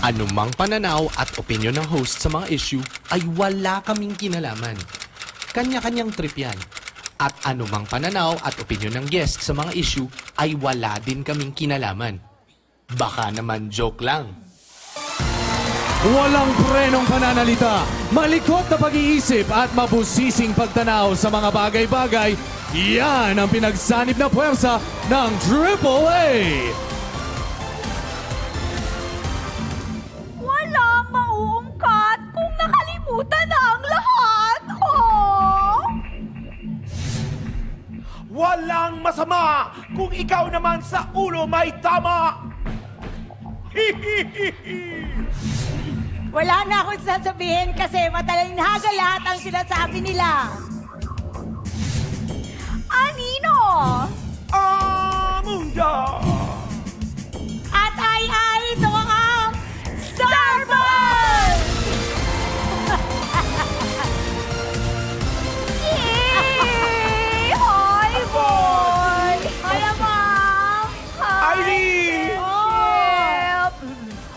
Anumang pananaw at opinyon ng host sa mga issue ay wala kaming kinalaman. Kanya-kanyang trip yan. At anumang pananaw at opinyon ng guest sa mga issue ay wala din kaming kinalaman. Baka naman joke lang. Walang prenong pananalita, malikot na pag-iisip at mabusising pagtanaw sa mga bagay-bagay. Yan ang pinagsanib na puwersa ng AAA! Walang mauungkat kung nakalimutan na ang lahat. Oh! Walang masama kung ikaw naman sa ulo may tama. Wala na akong sasabihin kasi matalinghaga lahat ang sinasabi nila. Anino? Amundo! At ito ang Starburst! Yay! Hi, boy! Hi, ma'am! Hi! Eileen! Yep!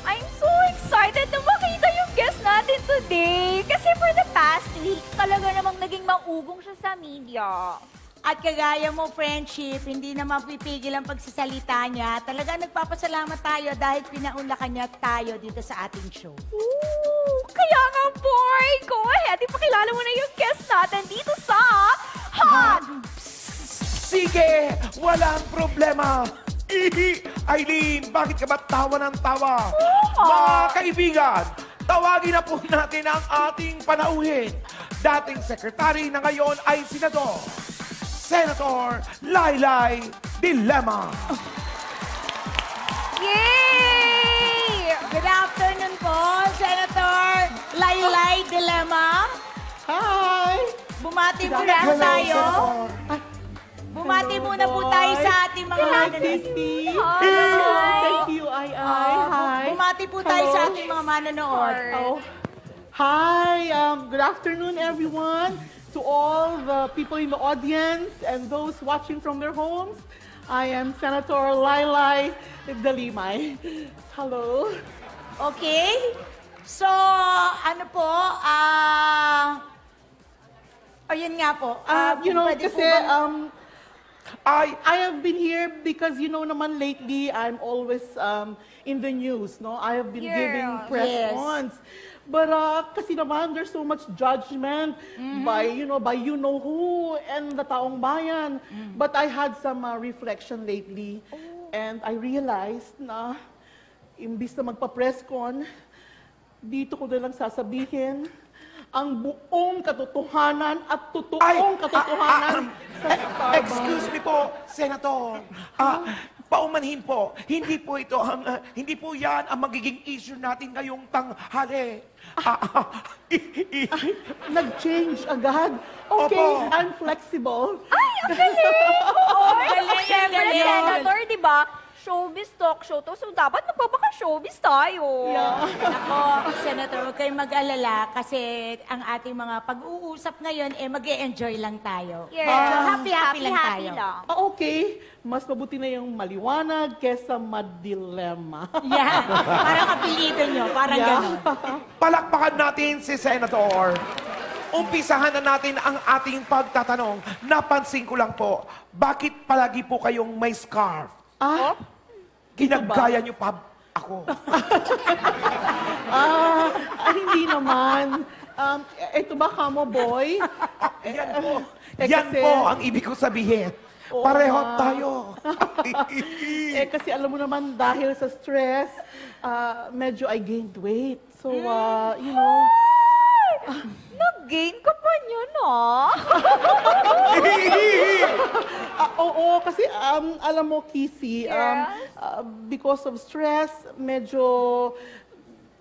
I'm so excited na makita yung guest natin today. Kasi for the past weeks, talaga namang naging maugong siya sa media. At kagaya mo, friendship, hindi na mapipigil ang pagsasalita niya. Talaga nagpapasalamat tayo dahil pinaunlakan niya tayo dito sa ating show. Ooh, kaya nga, boy! Go ahead, ipakilala mo na yung guest natin dito sa Hot! Sige, walang problema. Eileen, bakit ka ba tawa ng tawa? Mga kaibigan, tawagin na po natin ang ating panauhin. Dating sekretary na ngayon ay senador. Senator Laylay Dilema. Yay! Good afternoon po, Senator Laylay Dilema. Hi! Bumati muna tayo. Bumati muna po tayo sa ating mga manonood. Thank you, Hi. Bumati po tayo sa ating mga manonood. Oh. Hi, good afternoon, everyone. To all the people in the audience and those watching from their homes, I am Senator Laylay Dalimay. Hello. Okay? So, ano po, ayun nga po. You know, pwede kasi, po bang- I have been here because, you know naman, lately, I'm always in the news, no? I have been giving press Yes. cons. But kasi naman, there's so much judgment by you know who and the taong bayan. But I had some reflection lately. And I realized na imbis na magpa-press con, dito ko na lang sasabihin ang buong katotohanan at totoong katotohanan sa Starbucks. Excuse me po, Senator. Paumanhin po, hindi po yan ang magiging issue natin ngayong tanghali. Nag-change agad. Okay, Opo. I'm flexible. Ay, ang galing! Oo, Galing, siyempre, galing. Senator, di ba? Showbiz talk show to. So, dapat magpapaka-showbiz tayo. Yeah. Ako, Senator, huwag kayong mag-alala kasi ang ating mga pag-uusap ngayon, mag-e-enjoy lang tayo. Yes. Medyo happy-happy lang tayo. Okay, mas mabuti na yung maliwanag kesa madilema. Yan. Parang apelido nyo, parang gano'n. Palakpakan natin si Senator. Umpisahan na natin ang ating pagtatanong. Napansin ko lang po, bakit palagi po kayong may scarf? Ginagaya niyo pa ako. Hindi naman. Ito ba kamo, boy? Yan po. Eh, Yan kasi- po ang ibig ko sabihin. Oo Pareho nga. tayo. Kasi alam mo naman, dahil sa stress, medyo I gained weight. So, you know, Nag-gain ka pa niya, no? oo, kasi alam mo, Kissy, because of stress, medyo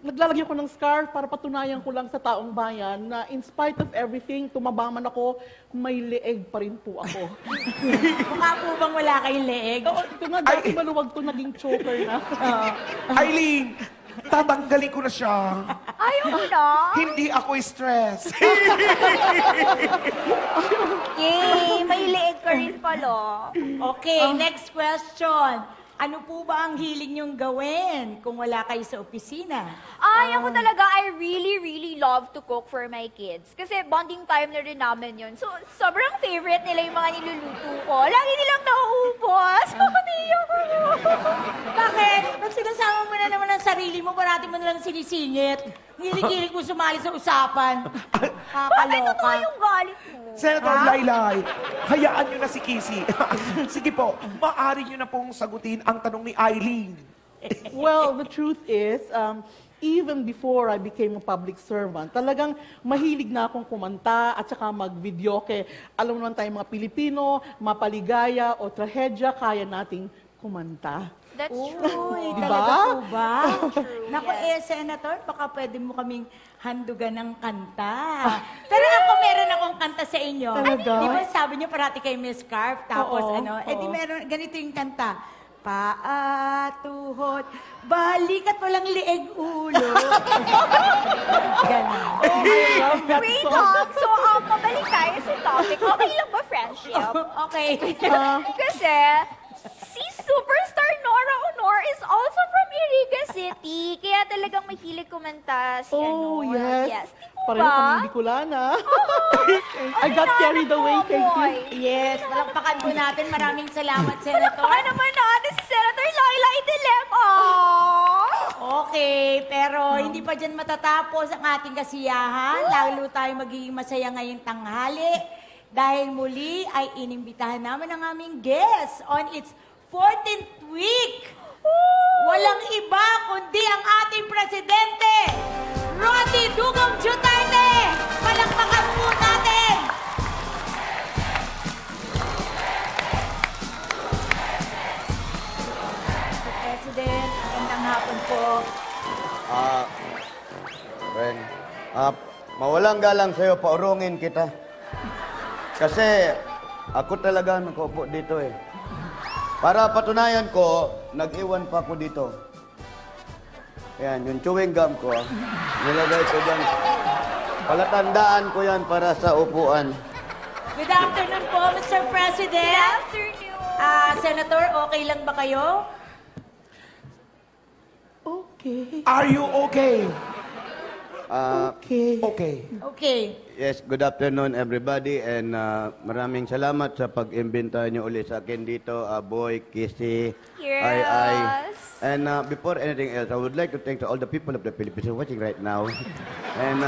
naglalagyan ko ng scarf para patunayan ko lang sa taong bayan na in spite of everything, tumaba man ako, may leeg pa rin po ako. Mukha po bang wala kayong leeg? Oo, ito nga, dati maluwag to, naging choker na. Eileen, tatanggalin ko na siya. Ayaw mo na? Hindi ako stress. Yay! May leeg ka rin pala. Okay, next question. Ano po ba ang hilig niyong gawin kung wala kayo sa opisina? Ay, ako talaga, I really, really love to cook for my kids. Kasi bonding time na rin namin yun. So, sobrang favorite nila yung mga niluluto ko. Lagi nilang nauubos. Naiyak ako. Bakit? Ba't sinasama mo na naman ang sarili mo? Parati mo nalang sinisingit. Hilig-hilig mo sumali sa usapan. Bakit totoo yung galit mo? Senator Laylay, hayaan nyo na si Kissy. Sige po, maaari nyo na pong sagutin ang tanong ni Eileen. Well, the truth is, even before I became a public servant, talagang mahilig na akong kumanta at saka mag-videoke. Alam mo naman tayong mga Pilipino, mapaligaya o trahedya, kaya nating kumanta. That's true. Uy, Diba? talaga po ba? True, Naku, yes. Senator, baka pwede mo kaming handugan ng kanta. Pero ako, meron akong kanta sa inyo. Talaga? Di ba sabi niyo parati kay Miss Scarf, tapos Oo, di oo. meron, ganito yung kanta. Paa, tuhod, balikat walang lieg ulo. Ganon. Wait lang. So, mabalik tayo sa topic. Okay lang ba friendship? Okay. Kasi, si superstar Nora Honor is also from Iriga City. Kaya talagang mahilig kumanta si Oh, ano. yes. Di po Pareho ba? kami Bicolana. I got carried away, thank you. Yes, palakpakan po natin. Maraming salamat, Senator. Baka naman natin si Senator Laylay Dilema. Okay, pero hindi pa dyan matatapos ang ating kasiyahan. Lalo tayo magiging masaya ngayong tanghali dahil muli ay inimbitahan namin ang aming guest on its 14th week. Walang iba kundi ang ating presidente, Roddy Dugong Duterte. Palakpakan po natin. Mr. President, magandang hapon po. Friend, mawalang galang sa'yo, paurungin kita. Kasi ako talaga nakaupo dito eh. Para patunayan ko, nag-iwan pa ako dito. Yan, yung chewing gum ko, nilagay ko dyan. Palatandaan ko yan para sa upuan. Good afternoon po, Mr. President. Afternoon. Senator, okay lang ba kayo? Okay. Are you okay? Okay. Okay. Okay. Yes, good afternoon everybody and maraming salamat sa pag-imbita niyo ulit sa akin dito, Boy, Kissy, Yes. And before anything else, I would like to thank all the people of the Philippines who are watching right now. And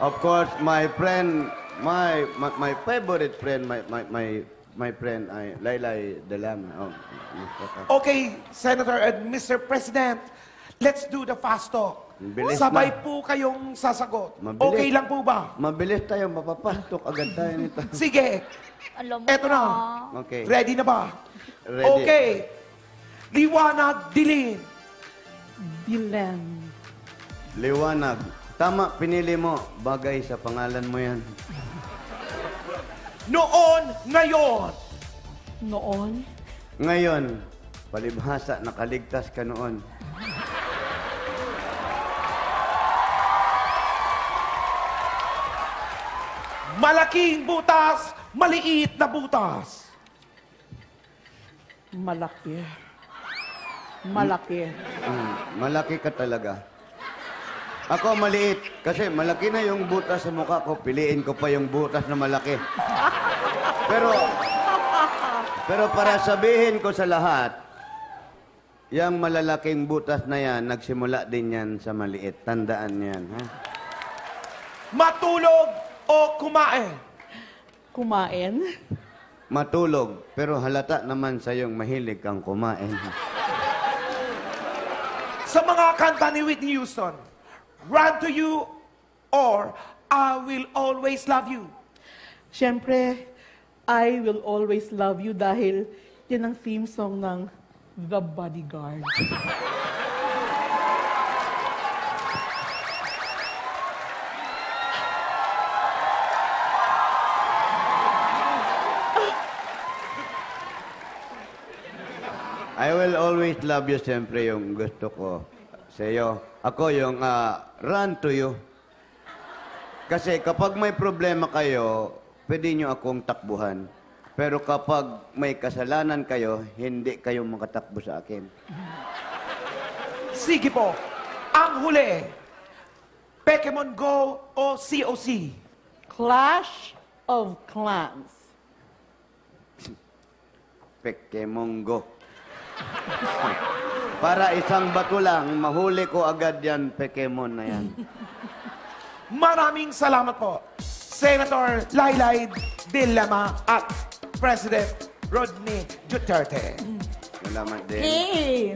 of course, my friend, my favorite friend, my friend, Laylay Dalam. Okay, Senator and Mr. President, let's do the fast talk. Bilis Sabay na. po kayong sasagot. Mabilis. Okay lang po ba? Mabilis tayo, mapapastok agad tayo nito. Sige. Alam mo Eto na. Okay. Ready na ba? Ready. Okay. Liwanag, dilim. Dilen. Liwanag. Tama, pinili mo. Bagay sa pangalan mo yan. Noon, ngayon. Noon. Ngayon, palibhasa, nakaligtas ka noon. Malaking butas, maliit na butas. Malaki. Malaki. Malaki ka talaga. Ako maliit. Kasi malaki na yung butas sa mukha ko. Piliin ko pa yung butas na malaki. Pero para sabihin ko sa lahat, yung malalaking butas na yan, nagsimula din yan sa maliit. Tandaan yan, ha? Matulog o kumain. Kumain. Matulog. Pero halata naman sa yung mahilig kang kumain. Sa mga kanta ni Whitney Houston, Run to You or I Will Always Love You. Siyempre, I Will Always Love You dahil yan ang theme song ng The Bodyguard. I will always love you, siyempre, yung gusto ko sa iyo. Ako yung run to you. Kasi kapag may problema kayo, pwede nyo akong takbuhan. Pero kapag may kasalanan kayo, hindi kayo makatakbo sa akin. Sige po. Ang huli. Pokemon Go o COC? Clash of Clans. Pekemonggo. Para isang bato lang, mahuli ko agad yan, Pokemon na yan. Maraming salamat po, Senator Laylay De Lima at President Rodney Duterte. Salamat din. Okay.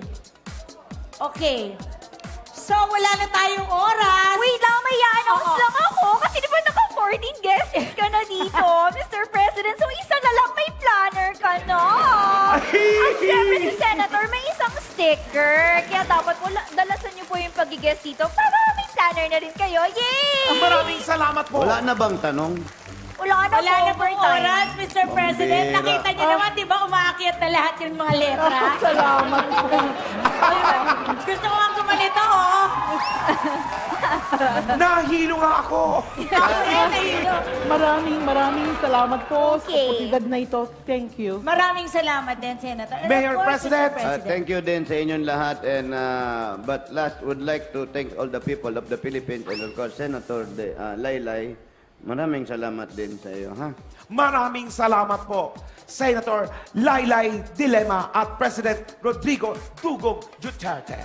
Okay. So, wala na tayong oras. Wait lang, may i-announce Oo. lang ako. Kasi di ba naka-14 guests ka na dito, Mr. President? So, isa na lang may planner ka na. At syempre si Senator, may isang sticker. Kaya dapat dalasan niyo po yung pag-guest dito para may planner na rin kayo. Yay! Maraming salamat po. Wala na bang tanong? Wala na Wala na po pong overtime. oras, Mr. President. Pambira. Nakita niyo naman, di ba, umaakyat na lahat yung mga letra? Salamat po. Gusto ko ang gumanito, oh. Nahilo nga ako. Maraming salamat po sa Okay. oportunidad na ito. Thank you. Maraming salamat din, Senator. And of Mayor course, President. Mr. President. Thank you din sa inyong lahat. And but last, would like to thank all the people of the Philippines and of course Senator Laylay. Maraming salamat din sa iyo, ha? Maraming salamat po, Senator Laylay De Lima at President Rodrigo Dugong Duterte.